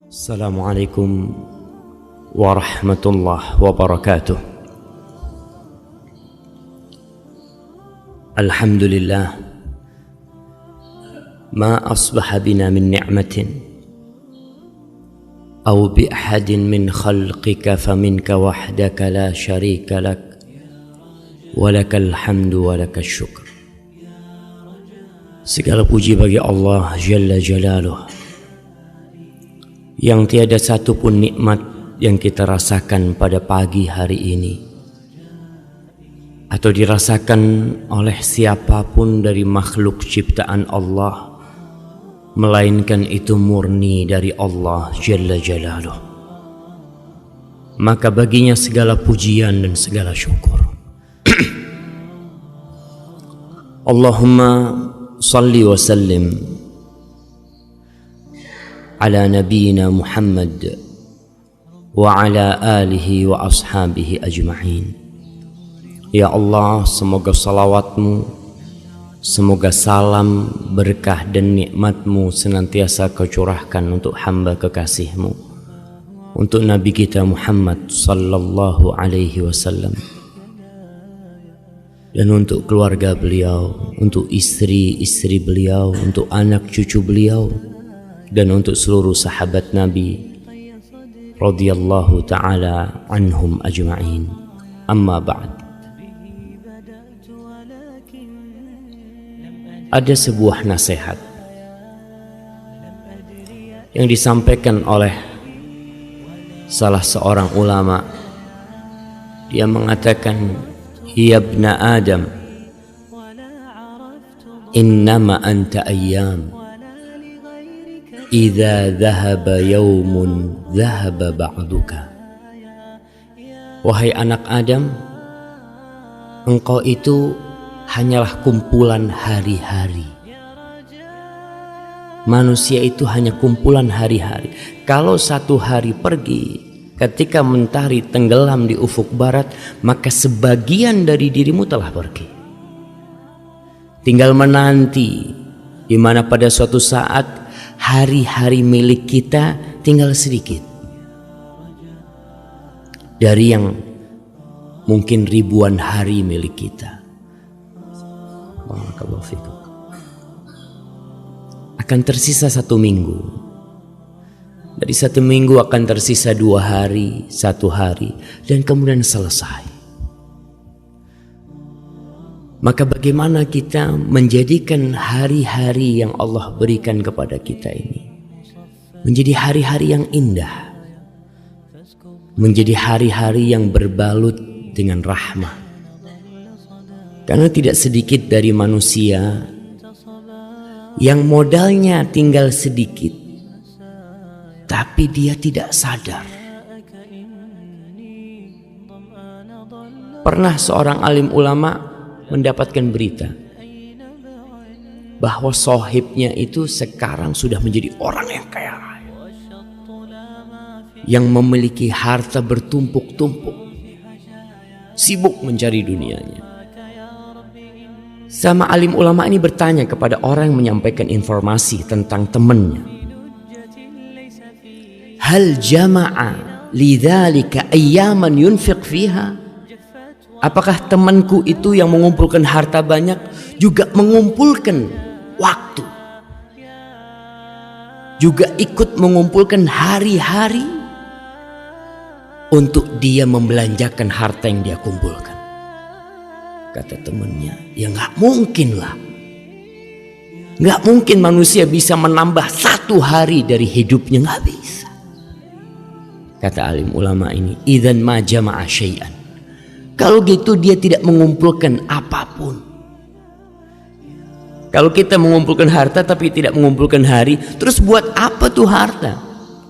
Assalamualaikum warahmatullahi wabarakatuh. Alhamdulillah ma asbaha bina min ni'matin aw bi ahadin min khalqika faminka wahdaka la syarika lak walakal hamdu walakal syukr. Segala puji bagi Allah Jalla Jalaluh, yang tiada satu pun nikmat yang kita rasakan pada pagi hari ini atau dirasakan oleh siapapun dari makhluk ciptaan Allah, melainkan itu murni dari Allah Jalla Jalaluh. Maka baginya segala pujian dan segala syukur. Allahumma salli wa sallim ala nabiyyina Muhammad wa ala alihi wa ashabihi ajma'in. Ya Allah, semoga salawatmu, semoga salam, berkah dan nikmatmu senantiasa kau curahkan untuk hamba kekasihmu, untuk Nabi kita Muhammad sallallahu alaihi wasallam, dan untuk keluarga beliau, untuk istri-istri beliau, untuk anak cucu beliau, dan untuk seluruh sahabat Nabi radhiyallahu ta'ala anhum ajma'in. Amma ba'd. Ada sebuah nasihat yang disampaikan oleh salah seorang ulama. Dia mengatakan, ya ibna Adam, innama anta ayyam, idza dhahaba yaumun dhahaba ba'duka. Wahai anak Adam, engkau itu hanyalah kumpulan hari-hari. Manusia itu hanya kumpulan hari-hari. Kalau satu hari pergi, ketika mentari tenggelam di ufuk barat, maka sebagian dari dirimu telah pergi. Tinggal menanti di mana pada suatu saat hari-hari milik kita tinggal sedikit. Dari yang mungkin ribuan hari milik kita, akan tersisa 1 minggu. Dari 1 minggu akan tersisa 2 hari, 1 hari, dan kemudian selesai. Maka bagaimana kita menjadikan hari-hari yang Allah berikan kepada kita ini menjadi hari-hari yang indah, menjadi hari-hari yang berbalut dengan rahmah. Karena tidak sedikit dari manusia yang modalnya tinggal sedikit, tapi dia tidak sadar. Pernah seorang alim ulama mendapatkan berita bahwa sohibnya itu sekarang sudah menjadi orang yang kaya raya, yang memiliki harta bertumpuk-tumpuk, sibuk mencari dunianya. Sama alim ulama ini bertanya kepada orang yang menyampaikan informasi tentang temannya, hal jama'a lidzalika ayyaman yunfiq fiha? Apakah temanku itu yang mengumpulkan harta banyak juga mengumpulkan waktu, juga ikut mengumpulkan hari-hari untuk dia membelanjakan harta yang dia kumpulkan? Kata temannya, ya gak mungkin lah. Gak mungkin manusia bisa menambah 1 hari dari hidupnya, gak bisa. Kata alim ulama ini, idzan ma jama'a syai'an. Kalau gitu dia tidak mengumpulkan apapun. Kalau kita mengumpulkan harta tapi tidak mengumpulkan hari, terus buat apa tuh harta?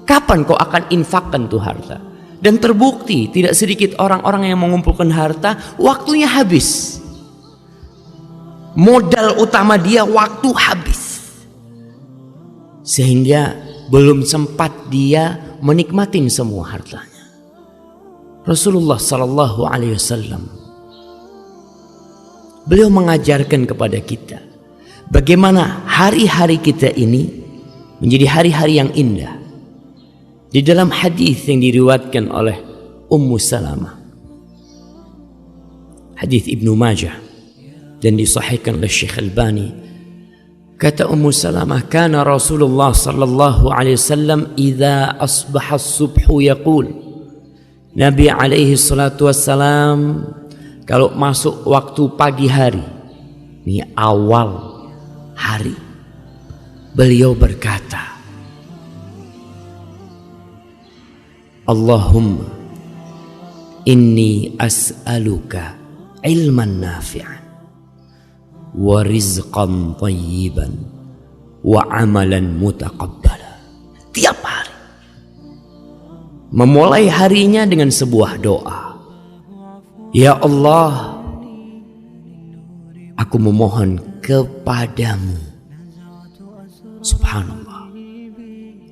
Kapan kau akan infakkan tuh harta? Dan terbukti tidak sedikit orang-orang yang mengumpulkan harta, waktunya habis. Modal utama dia waktu habis, sehingga belum sempat dia menikmati semua hartanya. Rasulullah sallallahu alaihi wasallam, beliau mengajarkan kepada kita bagaimana hari-hari kita ini menjadi hari-hari yang indah. Di dalam hadis yang diriwayatkan oleh Ummu Salamah, hadis Ibnu Majah dan disahihkan oleh Syekh Albani, kata Ummu Salamah, kana Rasulullah sallallahu alaihi wasallam idza asbaha as-subhu yaqul, Nabi alaihi salatu wassalam kalau masuk waktu pagi hari, ini awal hari, beliau berkata, Allahumma inni as'aluka ilman nafi'an wa rizqan tayyiban wa amalan mutaqabbala. Tiap hari memulai harinya dengan sebuah doa, ya Allah, aku memohon kepadamu. Subhanallah,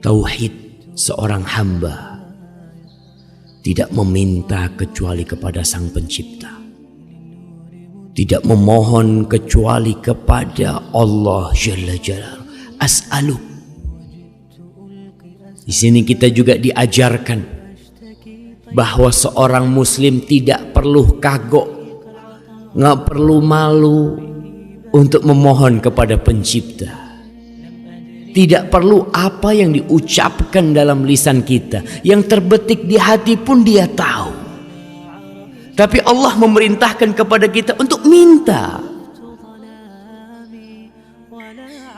tauhid seorang hamba tidak meminta kecuali kepada Sang Pencipta, tidak memohon kecuali kepada Allah Jalla Jalaluhu. As'aluk. Di sini kita juga diajarkan bahwa seorang muslim tidak perlu kagok, nggak perlu malu untuk memohon kepada Pencipta. Tidak perlu apa yang diucapkan dalam lisan kita, yang terbetik di hati pun Dia tahu. Tapi Allah memerintahkan kepada kita untuk minta.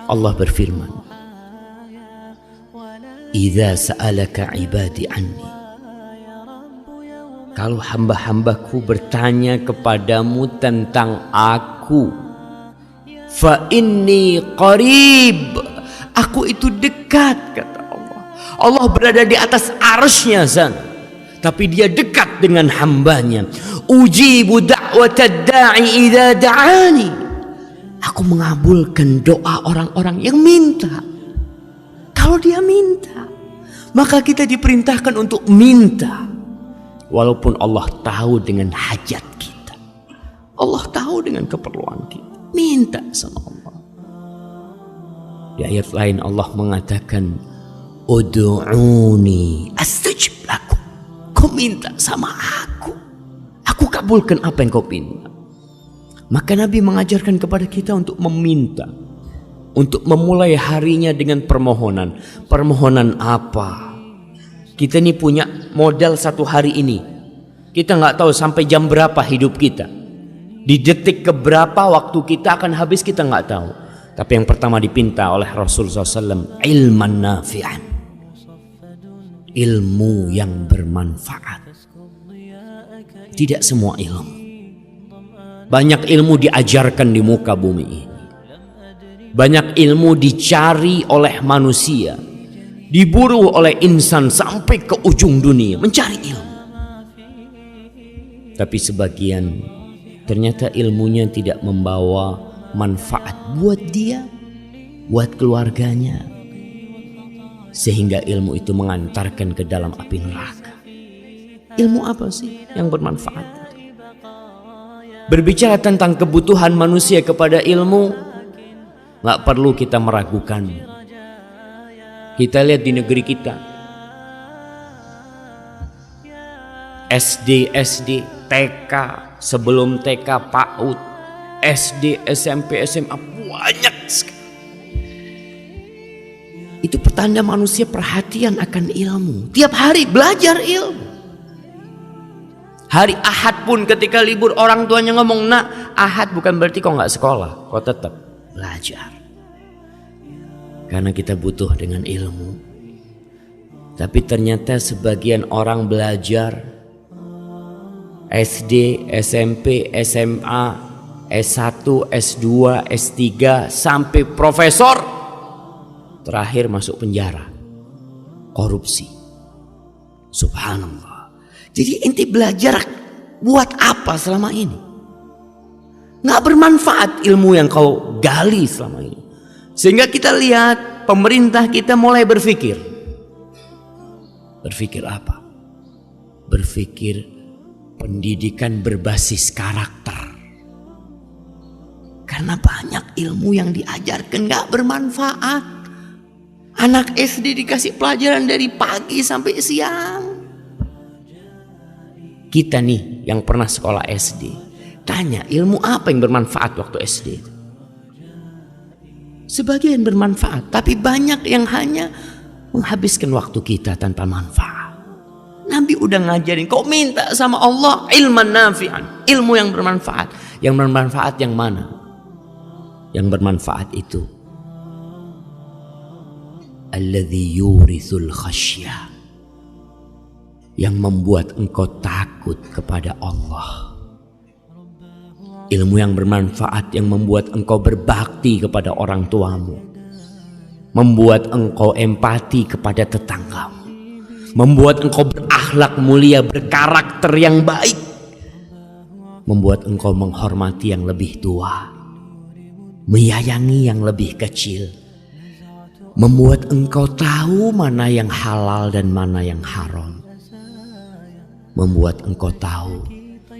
Allah berfirman, "Idza sa'alaka 'ibadi anni." Kalau hamba-hambaku bertanya kepadamu tentang aku, fa inni qarib. Aku itu dekat, kata Allah. Allah berada di atas arsy-Nya sana, tapi Dia dekat dengan hambanya. Ujibu da'watad da'i idza da'ani. Aku mengabulkan doa orang-orang yang minta. Kalau dia minta, maka kita diperintahkan untuk minta. Walaupun Allah tahu dengan hajat kita, Allah tahu dengan keperluan kita, minta sama Allah. Di ayat lain Allah mengatakan, Ud'uni astajib lakum. Kau minta sama aku kabulkan apa yang kau minta. Maka Nabi mengajarkan kepada kita untuk meminta, untuk memulai harinya dengan permohonan. Permohonan apa? Kita ini punya modal satu hari ini. Kita nggak tahu sampai jam berapa hidup kita. Di detik keberapa waktu kita akan habis kita nggak tahu. Tapi yang pertama dipinta oleh Rasulullah SAW, ilman nafi'an, ilmu yang bermanfaat. Tidak semua ilmu. Banyak ilmu diajarkan di muka bumi ini. Banyak ilmu dicari oleh manusia, diburu oleh insan sampai ke ujung dunia mencari ilmu. Tapi sebagian ternyata ilmunya tidak membawa manfaat buat dia, buat keluarganya, sehingga ilmu itu mengantarkan ke dalam api neraka. Ilmu apa sih yang bermanfaat? Berbicara tentang kebutuhan manusia kepada ilmu, nggak perlu kita meragukan. Kita lihat di negeri kita, SD, TK, sebelum TK PAUD, SD, SMP, SMA, banyak sekali. Itu pertanda manusia perhatian akan ilmu. Tiap hari belajar ilmu. Hari Ahad pun ketika libur orang tuanya ngomong, nak, Ahad bukan berarti kau nggak sekolah, kau tetap belajar. Karena kita butuh dengan ilmu. Tapi ternyata sebagian orang belajar SD, SMP, SMA, S1, S2, S3 sampai profesor, terakhir masuk penjara, korupsi. Subhanallah. Jadi inti belajar buat apa selama ini? Nggak bermanfaat ilmu yang kau gali selama ini. Sehingga kita lihat pemerintah kita mulai berpikir. Berpikir apa? Berpikir pendidikan berbasis karakter. Karena banyak ilmu yang diajarkan gak bermanfaat. Anak SD dikasih pelajaran dari pagi sampai siang. Kita nih yang pernah sekolah SD, tanya ilmu apa yang bermanfaat waktu SD? Sebagian bermanfaat, tapi banyak yang hanya menghabiskan waktu kita tanpa manfaat. Nabi udah ngajarin, kok minta sama Allah ilman nafi'an, ilmu yang bermanfaat. Yang bermanfaat yang mana? Yang bermanfaat itu alladzi yurithul khasyah, yang membuat engkau takut kepada Allah. Ilmu yang bermanfaat yang membuat engkau berbakti kepada orang tuamu, membuat engkau empati kepada tetanggamu, membuat engkau berakhlak mulia, berkarakter yang baik, membuat engkau menghormati yang lebih tua, menyayangi yang lebih kecil, membuat engkau tahu mana yang halal dan mana yang haram, membuat engkau tahu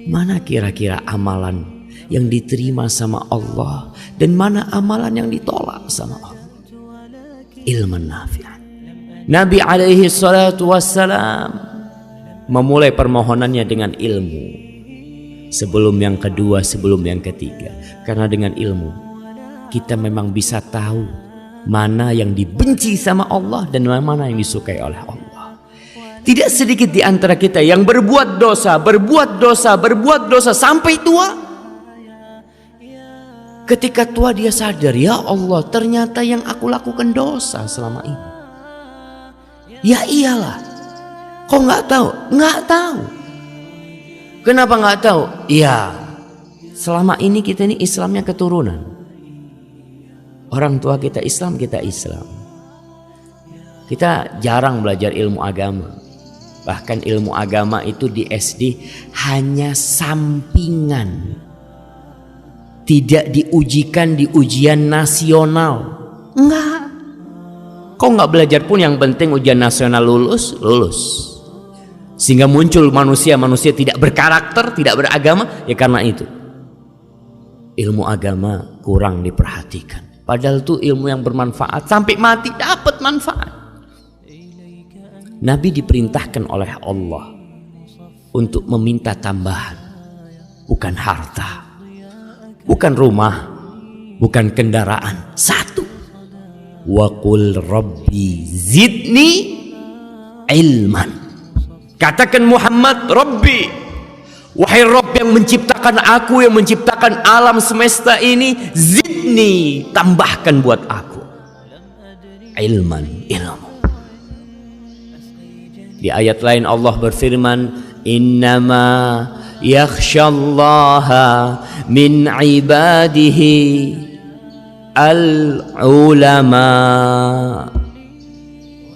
mana kira-kira amalan yang diterima sama Allah dan mana amalan yang ditolak sama Allah. Ilmu nafi'an. Nabi alaihi salatu wassalam memulai permohonannya dengan ilmu sebelum yang kedua, sebelum yang ketiga. Karena dengan ilmu kita memang bisa tahu mana yang dibenci sama Allah dan mana yang disukai oleh Allah. Tidak sedikit di antara kita yang berbuat dosa sampai tua. Ketika tua dia sadar, ya Allah, ternyata yang aku lakukan dosa selama ini. Ya iyalah, kok nggak tahu? Nggak tahu. Kenapa nggak tahu? Ya, selama ini kita ini Islamnya keturunan. Orang tua kita Islam, kita Islam. Kita jarang belajar ilmu agama. Bahkan ilmu agama itu di SD hanya sampingan. Tidak diujikan di ujian nasional. Enggak. Kok nggak belajar pun yang penting ujian nasional lulus. Sehingga muncul manusia tidak berkarakter, tidak beragama. Ya karena itu ilmu agama kurang diperhatikan. Padahal itu ilmu yang bermanfaat. Sampai mati dapat manfaat. Nabi diperintahkan oleh Allah untuk meminta tambahan. Bukan harta, bukan rumah, bukan kendaraan. Satu, wa qul rabbi zidni ilman. Katakan Muhammad, Rabbi, wahai Rabb yang menciptakan aku, yang menciptakan alam semesta ini, zidni, tambahkan buat aku ilman, ilmu. Di ayat lain Allah berfirman, innama yakhshallaha min ibadihi al-ulama.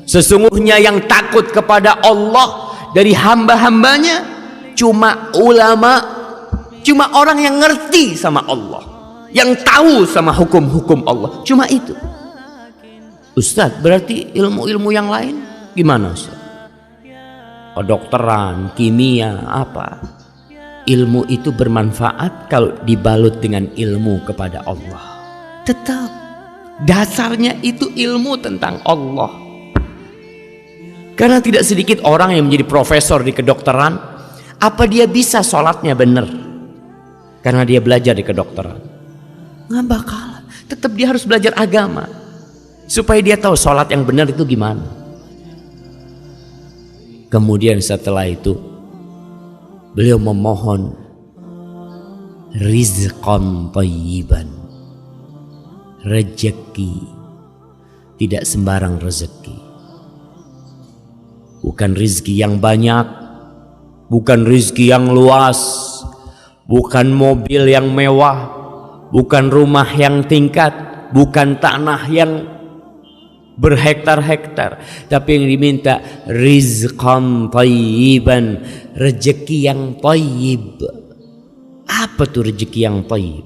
Sesungguhnya yang takut kepada Allah dari hamba-hambanya cuma ulama, cuma orang yang ngerti sama Allah, yang tahu sama hukum-hukum Allah. Cuma itu. Ustadz, berarti ilmu-ilmu yang lain gimana Ustadz? Kedokteran, kimia, apa? Ilmu itu bermanfaat kalau dibalut dengan ilmu kepada Allah. Tetap dasarnya itu ilmu tentang Allah. Karena tidak sedikit orang yang menjadi profesor di kedokteran, apa dia bisa sholatnya benar? Karena dia belajar di kedokteran. Nggak bakal. Tetap dia harus belajar agama supaya dia tahu sholat yang benar itu gimana. Kemudian setelah itu beliau memohon rizqan thayyiban, rezeki, tidak sembarang rezeki. Bukan rezeki yang banyak, bukan rezeki yang luas, bukan mobil yang mewah, bukan rumah yang tingkat, bukan tanah yang berhektar-hektar, tapi yang diminta rizqan thayyiban, rezeki yang thayyib. Apa tuh rezeki yang thayyib?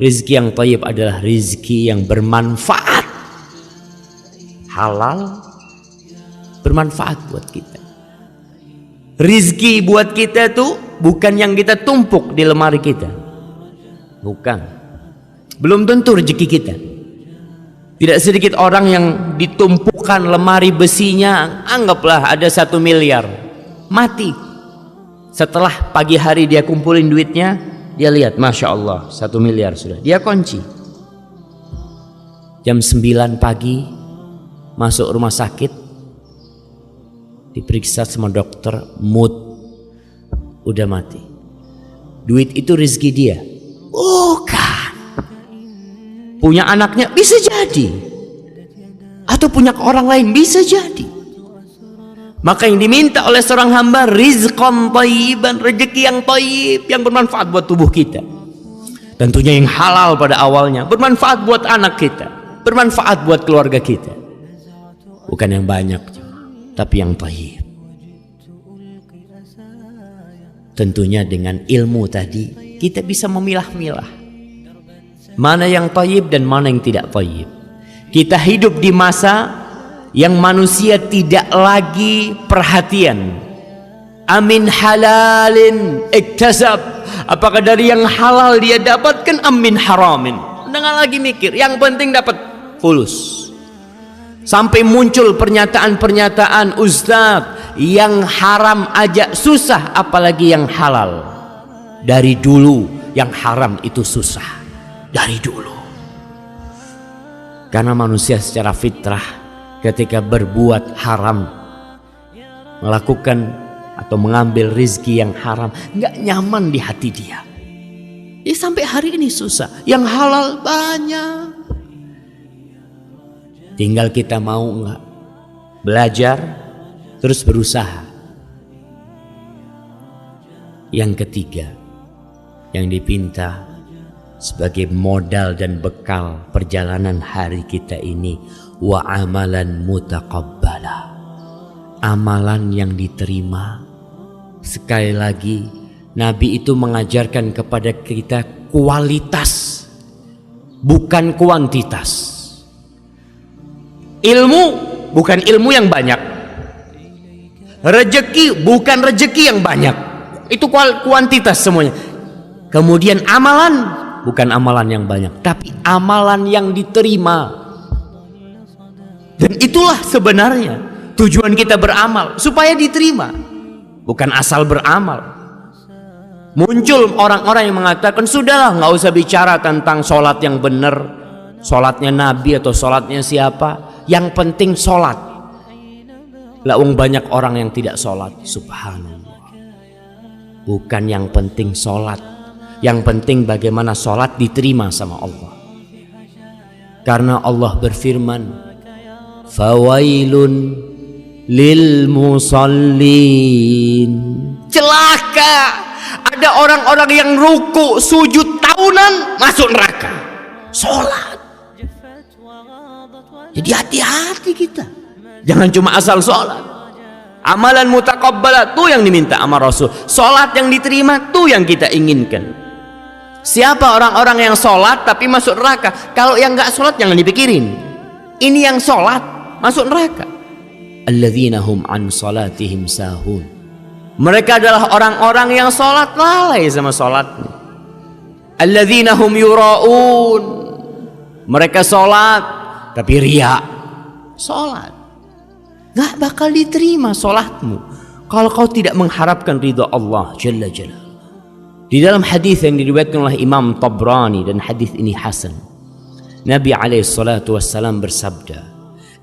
Rezeki yang thayyib adalah rezeki yang bermanfaat, halal, bermanfaat buat kita. Rezeki buat kita tuh bukan yang kita tumpuk di lemari kita, bukan. Belum tentu rezeki kita. Tidak sedikit orang yang ditumpukan lemari besinya, anggaplah ada 1 miliar, mati. Setelah pagi hari dia kumpulin duitnya, dia lihat, Masya Allah 1 miliar sudah, dia kunci. Jam 9 pagi masuk rumah sakit, diperiksa sama dokter, mood, udah mati. Duit itu rezeki dia? Bukan. Punya anaknya? Bisa jadi. Atau punya ke orang lain? Bisa jadi. Maka yang diminta oleh seorang hamba, rizqan thayyiban, rezeki yang thayyib, yang bermanfaat buat tubuh kita. Tentunya yang halal pada awalnya, bermanfaat buat anak kita, bermanfaat buat keluarga kita. Bukan yang banyak, tapi yang thayyib. Tentunya dengan ilmu tadi kita bisa memilah-milah mana yang thayyib dan mana yang tidak thayyib. Kita hidup di masa yang manusia tidak lagi perhatian. Amin halalin iktasab, apakah dari yang halal dia dapatkan, amin haramin. Jangan lagi mikir, yang penting dapat fulus. Sampai muncul pernyataan-pernyataan ustadz, yang haram aja susah, apalagi yang halal. Dari dulu yang haram itu susah, dari dulu. Karena manusia secara fitrah ketika berbuat haram, melakukan atau mengambil rizki yang haram, nggak nyaman di hati dia. Ya, sampai hari ini susah. Yang halal banyak. Tinggal kita mau nggak belajar terus berusaha. Yang ketiga yang dipinta sebagai modal dan bekal perjalanan hari kita ini, wa amalan mutaqabbala, amalan yang diterima. Sekali lagi, Nabi itu mengajarkan kepada kita kualitas, bukan kuantitas. Ilmu bukan ilmu yang banyak, rezeki bukan rezeki yang banyak, itu kuantitas semuanya. Kemudian amalan bukan amalan yang banyak, tapi amalan yang diterima. Dan itulah sebenarnya tujuan kita beramal, supaya diterima, bukan asal beramal. Muncul orang-orang yang mengatakan, sudahlah nggak usah bicara tentang sholat yang benar, sholatnya Nabi atau sholatnya siapa, yang penting sholat. Lah banyak orang yang tidak sholat. Subhanallah. Bukan yang penting sholat, yang penting bagaimana sholat diterima sama Allah. Karena Allah berfirman, fawailun lil musallin, celaka ada orang-orang yang ruku sujud tahunan masuk neraka. Sholat. Jadi hati-hati kita, jangan cuma asal sholat. Amalan mutaqabbalah tuh yang diminta sama Rasul. Sholat yang diterima tuh yang kita inginkan. Siapa orang-orang yang sholat tapi masuk neraka? Kalau yang nggak sholat jangan dipikirin. Ini yang sholat masuk neraka. Alladzina hum an sholatihim sahun. Mereka adalah orang-orang yang sholat lalai sama sholatnya. Alladzina hum yura'un. Mereka sholat tapi riya. Sholat gak bakal diterima sholatmu kalau kau tidak mengharapkan ridha Allah Jalla Jalla. Di dalam hadis yang diriwayatkan oleh Imam Tabrani, dan hadis ini hasan, Nabi alaihissalatu wassalam bersabda,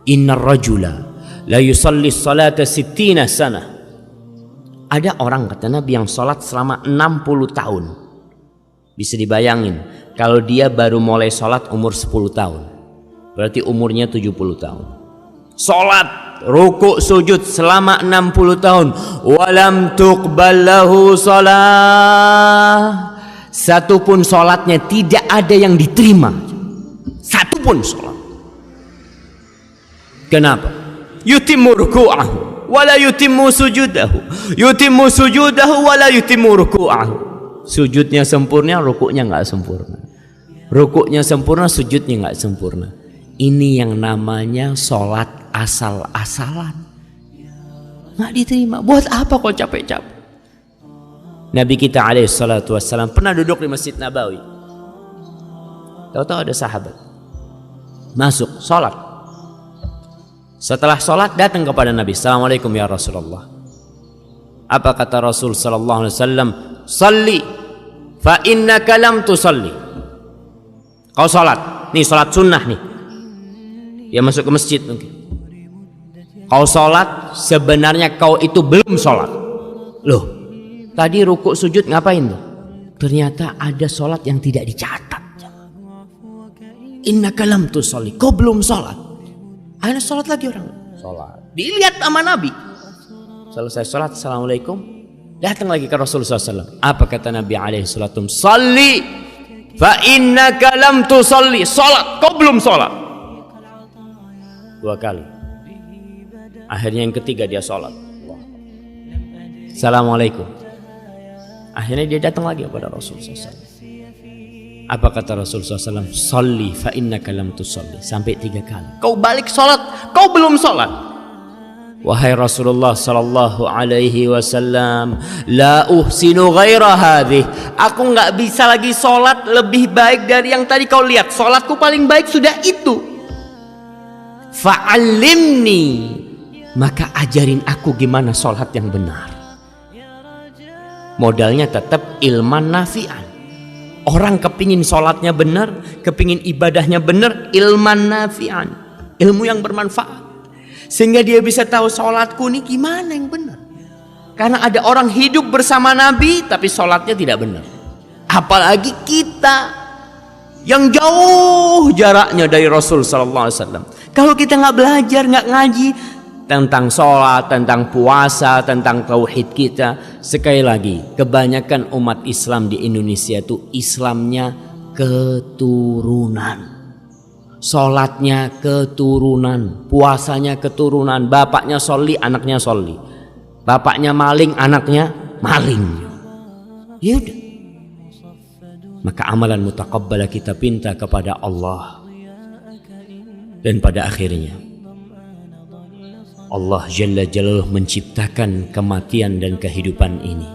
innar rajula la yusalli salata 60 sana. Ada orang, kata Nabi, yang sholat selama 60 tahun. Bisa dibayangin kalau dia baru mulai sholat umur 10 tahun, berarti umurnya 70 tahun. Sholat, ruku, sujud selama 60 tahun. Walam tuqbal lahu sholat. Satu pun sholatnya tidak ada yang diterima. Satu pun sholat. Kenapa? Yutimmu ruku'ahu wala yutimmu sujudahu. Yutimmu sujudahu wala yutimmu ruku'ahu. Sujudnya sempurna, rukuknya nggak sempurna. Rukuknya sempurna, sujudnya nggak sempurna. Ini yang namanya sholat asal-asalan, nggak diterima. Buat apa kau capek-capek? Nabi kita alaihissalatu wassalam pernah duduk di Masjid Nabawi. Tahu-tahu ada sahabat masuk sholat. Setelah sholat datang kepada Nabi, Assalamualaikum ya Rasulullah. Apa kata Rasul sallallahu alaihi wasallam? Salli fa innaka lam tusalli. Kau sholat, nih sholat sunnah nih. Ya masuk ke masjid mungkin. Kau sholat, sebenarnya kau itu belum sholat. Loh, tadi rukuk sujud ngapain tuh? Ternyata ada sholat yang tidak dicatat. Innaka lam tusalli, kau belum sholat. Akhirnya sholat lagi orang. Sholat. Dilihat sama Nabi. Selesai sholat, Assalamualaikum. Datang lagi ke Rasulullah SAW. Apa kata Nabi SAW? Salli fa innaka lam tusalli. Sholat, kau belum sholat. 2 kali. Akhirnya yang ketiga dia sholat. Assalamualaikum. Akhirnya dia datang lagi kepada Rasulullah SAW. Apa kata Rasulullah SAW? Salli fa innaka lam tusalli. Sampai 3 kali. Kau balik sholat, kau belum sholat. Wahai Rasulullah sallallahu alaihi wasallam, la uhsinu ghaira hadhih. Aku enggak bisa lagi sholat lebih baik dari yang tadi kau lihat. Sholatku paling baik sudah itu. Fa'allimni, maka ajarin aku gimana sholat yang benar. Modalnya tetap ilman nafi'an. Orang kepingin sholatnya benar, kepingin ibadahnya benar, ilman nafi'an, ilmu yang bermanfaat. Sehingga dia bisa tahu sholatku ini gimana yang benar. Karena ada orang hidup bersama Nabi tapi sholatnya tidak benar. Apalagi kita yang jauh jaraknya dari Rasul sallallahu alaihi wasallam. Kalau kita nggak belajar, nggak ngaji tentang sholat, tentang puasa, tentang tauhid kita, sekali lagi kebanyakan umat Islam di Indonesia itu Islamnya keturunan. Sholatnya keturunan, puasanya keturunan. Bapaknya sholli, anaknya sholli. Bapaknya maling, anaknya maling. Ya udah. Maka amalan mutaqabbala kita pinta kepada Allah. Dan pada akhirnya Allah Jalla Jalaluh menciptakan kematian dan kehidupan ini.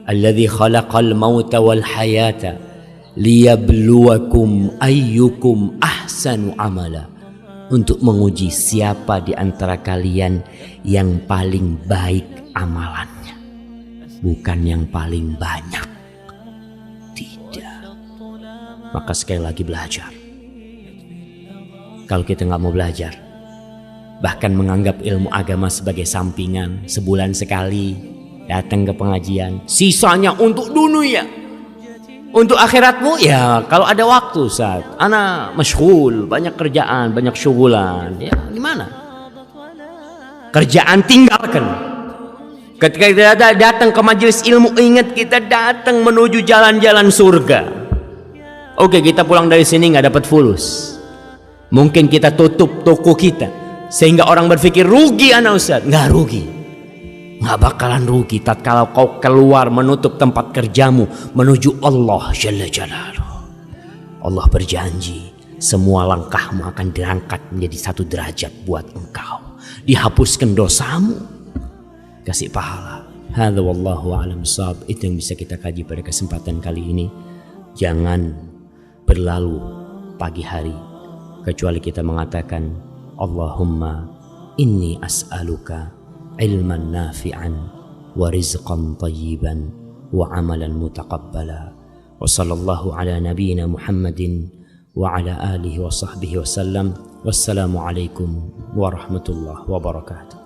Alladzi khalaqal mauta wal hayata liyabluwakum ayyukum ahsanu amala, untuk menguji siapa di antara kalian yang paling baik amalannya, bukan yang paling banyak. Tidak. Maka sekali lagi belajar. Kalau kita nggak mau belajar, bahkan menganggap ilmu agama sebagai sampingan, sebulan sekali datang ke pengajian, sisanya untuk dunia. Untuk akhiratmu ya kalau ada waktu saat ana masyghul, banyak kerjaan, banyak syugulan, ya gimana? Kerjaan tinggalkan. Ketika kita datang ke majelis ilmu, ingat kita datang menuju jalan-jalan surga. Oke, kita pulang dari sini nggak dapat fulus. Mungkin kita tutup toko kita sehingga orang berpikir rugi ana Ustaz. Nggak rugi. Nggak bakalan rugi tatkala kau keluar menutup tempat kerjamu menuju Allah Jalla Jalaluh. Allah berjanji semua langkahmu akan diangkat menjadi 1 derajat buat engkau. Dihapuskan dosamu, kasih pahala. Hadza wallahu a'lam bishawab. Itu yang bisa kita kaji pada kesempatan kali ini. Jangan berlalu pagi hari kecuali kita mengatakan Allahumma inni as'aluka ilman nafi'an wa rizqan tayyiban wa amalan mutaqabbala. Wa sallallahu ala nabiyyina Muhammadin wa ala alihi wa sahbihi wa sallam. Wassalamu alaikum warahmatullahi wabarakatuh.